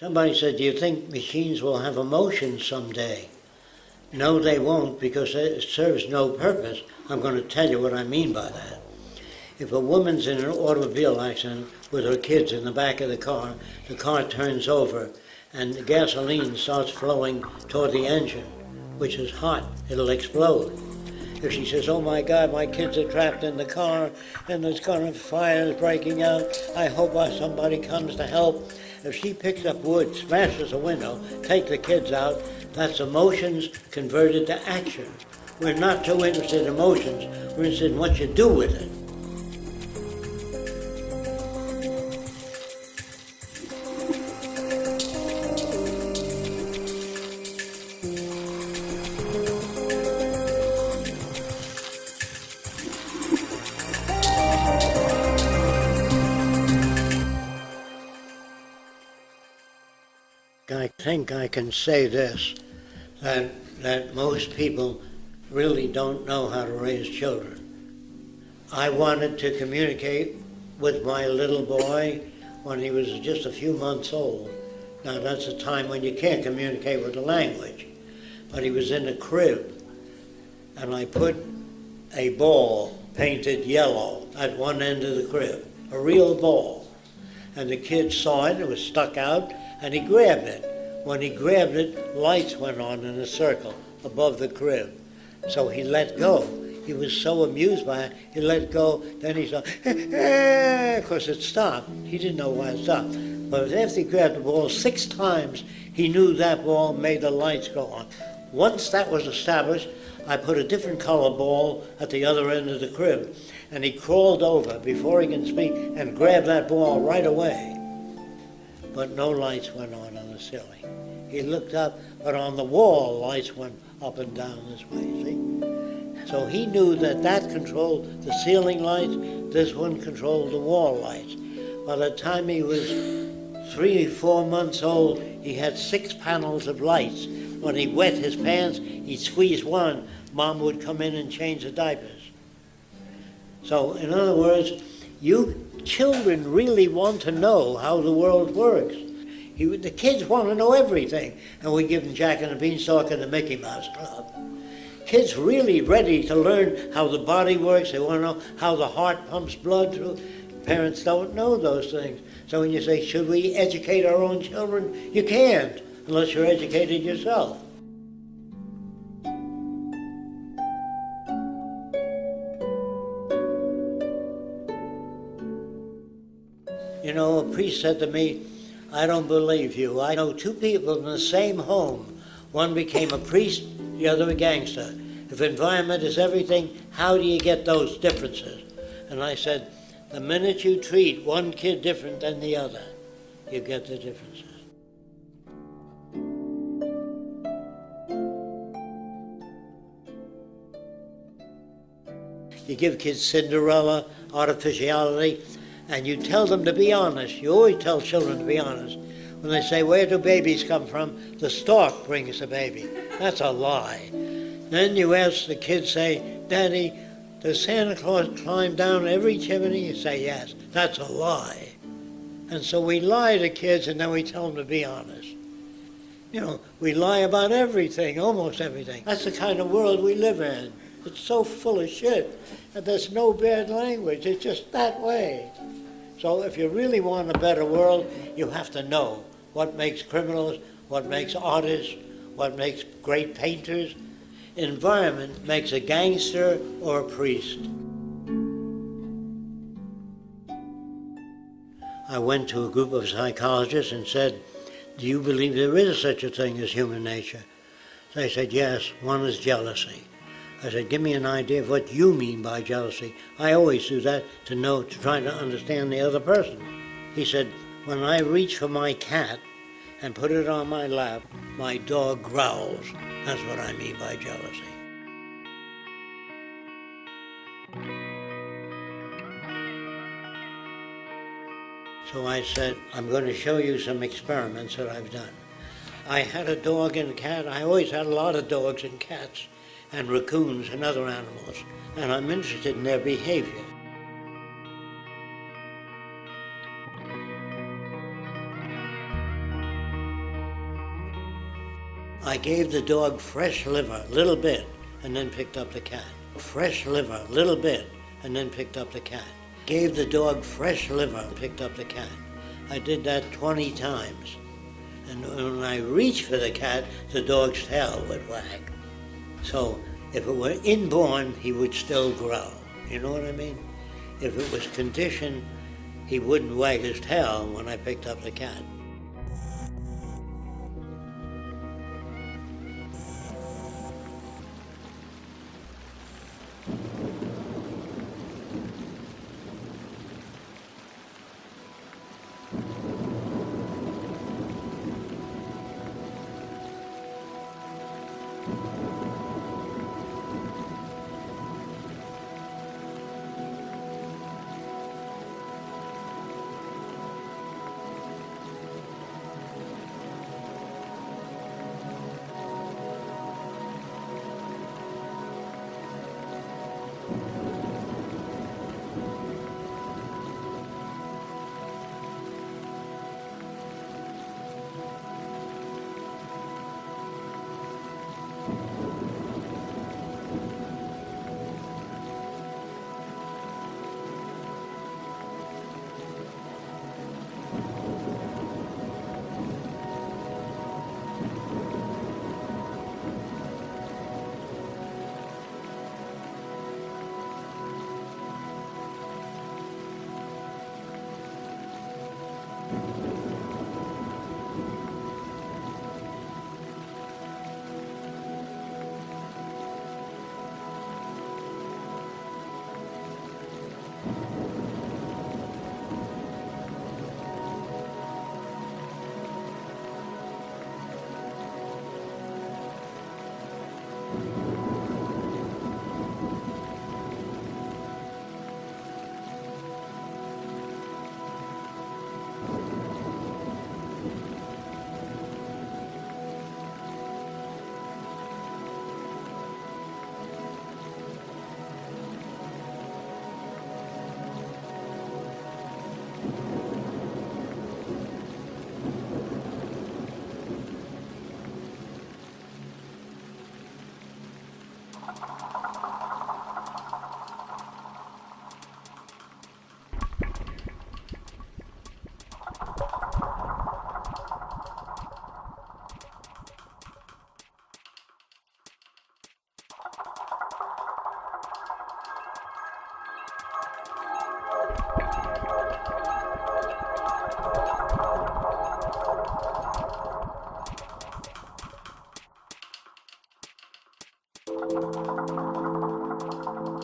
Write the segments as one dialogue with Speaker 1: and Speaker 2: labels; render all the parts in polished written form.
Speaker 1: Somebody said, do you think machines will have emotions someday? No, they won't, because it serves no purpose. I'm going to tell you what I mean by that. If a woman's in an automobile accident with her kids in the back of the car turns over, and the gasoline starts flowing toward the engine, which is hot, it'll explode. If she says, oh my God, my kids are trapped in the car, and there's kind of fire breaking out, I hope somebody comes to help. If she picks up wood, smashes a window, take the kids out, that's emotions converted to action. We're not too interested in emotions, we're interested in what you do with it. I think I can say this, that most people really don't know how to raise children. I wanted to communicate with my little boy when he was just a few months old. Now that's a time when you can't communicate with the language, but he was in a crib, and I put a ball painted yellow at one end of the crib, a real ball. And the kid saw it was stuck out, and he grabbed it. When he grabbed it, lights went on in a circle above the crib. So he let go. He was so amused by it, he let go. Then he saw, because it stopped. He didn't know why it stopped. But after he grabbed the ball 6 times, he knew that ball made the lights go on. Once that was established, I put a different color ball at the other end of the crib. And he crawled over before he can speak and grabbed that ball right away. But no lights went on the ceiling. He looked up, but on the wall, lights went up and down this way, see? So he knew that controlled the ceiling lights, this one controlled the wall lights. By the time he was 3 or 4 months old, he had 6 panels of lights. When he wet his pants, he'd squeeze one, Mom would come in and change the diapers. So, in other words, you children really want to know how the world works. The kids want to know everything, and we give them Jack and the Beanstalk and the Mickey Mouse Club. Kids really ready to learn how the body works. They want to know how the heart pumps blood through. Parents don't know those things. So when you say, should we educate our own children? You can't, unless you're educated yourself. You know, a priest said to me, I don't believe you. I know 2 people in the same home. One became a priest, the other a gangster. If environment is everything, how do you get those differences? And I said, the minute you treat one kid different than the other, you get the differences. You give kids Cinderella, artificiality, and you tell them to be honest. You always tell children to be honest. When they say, where do babies come from? The stork brings the baby. That's a lie. Then you ask the kids, say, Daddy, does Santa Claus climb down every chimney? You say, yes. That's a lie. And so we lie to kids, and then we tell them to be honest. You know, we lie about everything, almost everything. That's the kind of world we live in. It's so full of shit, and there's no bad language. It's just that way. So if you really want a better world, you have to know what makes criminals, what makes artists, what makes great painters. Environment makes a gangster or a priest. I went to a group of psychologists and said, do you believe there is such a thing as human nature? They said, yes, one is jealousy. I said, give me an idea of what you mean by jealousy. I always do that to try to understand the other person. He said, when I reach for my cat and put it on my lap, my dog growls. That's what I mean by jealousy. So I said, I'm going to show you some experiments that I've done. I had a dog and a cat. I always had a lot of dogs and cats and raccoons and other animals, and I'm interested in their behavior. I gave the dog fresh liver, little bit, and then picked up the cat. Fresh liver, little bit, and then picked up the cat. Gave the dog fresh liver and picked up the cat. I did that 20 times. And when I reached for the cat, the dog's tail would wag. So if it were inborn, he would still growl. You know what I mean? If it was conditioned, he wouldn't wag his tail when I picked up the cat.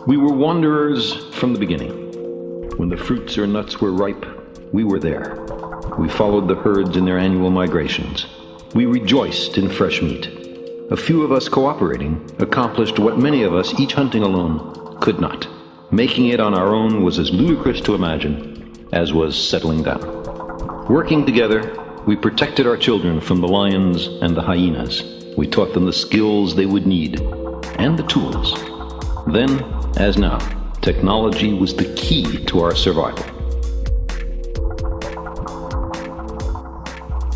Speaker 2: We were wanderers from the beginning. When the fruits or nuts were ripe, we were there. We followed the herds in their annual migrations. We rejoiced in fresh meat. A few of us cooperating accomplished what many of us, each hunting alone, could not. Making it on our own was as ludicrous to imagine as was settling down. Working together, we protected our children from the lions and the hyenas. We taught them the skills they would need and the tools. Then, as now, technology was the key to our survival.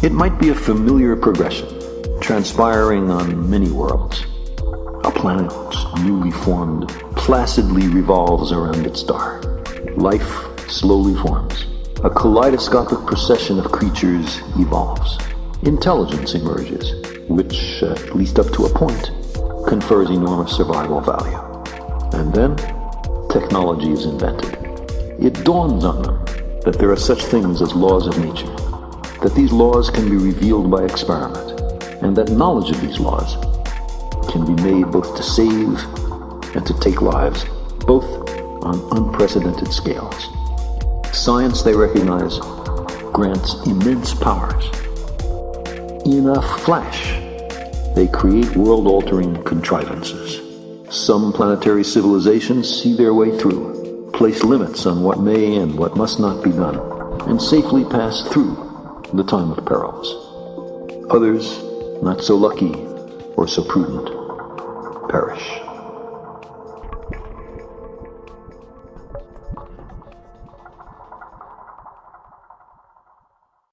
Speaker 2: It might be a familiar progression, transpiring on many worlds. A planet newly formed placidly revolves around its star. Life slowly forms. A kaleidoscopic procession of creatures evolves. Intelligence emerges, which, at least up to a point, confers enormous survival value. And then, technology is invented. It dawns on them that there are such things as laws of nature, that these laws can be revealed by experiment, and that knowledge of these laws can be made both to save and to take lives, both on unprecedented scales. Science, they recognize, grants immense powers. In a flash, they create world-altering contrivances. Some planetary civilizations see their way through, place limits on what may and what must not be done, and safely pass through the time of perils. Others, not so lucky or so prudent, perish.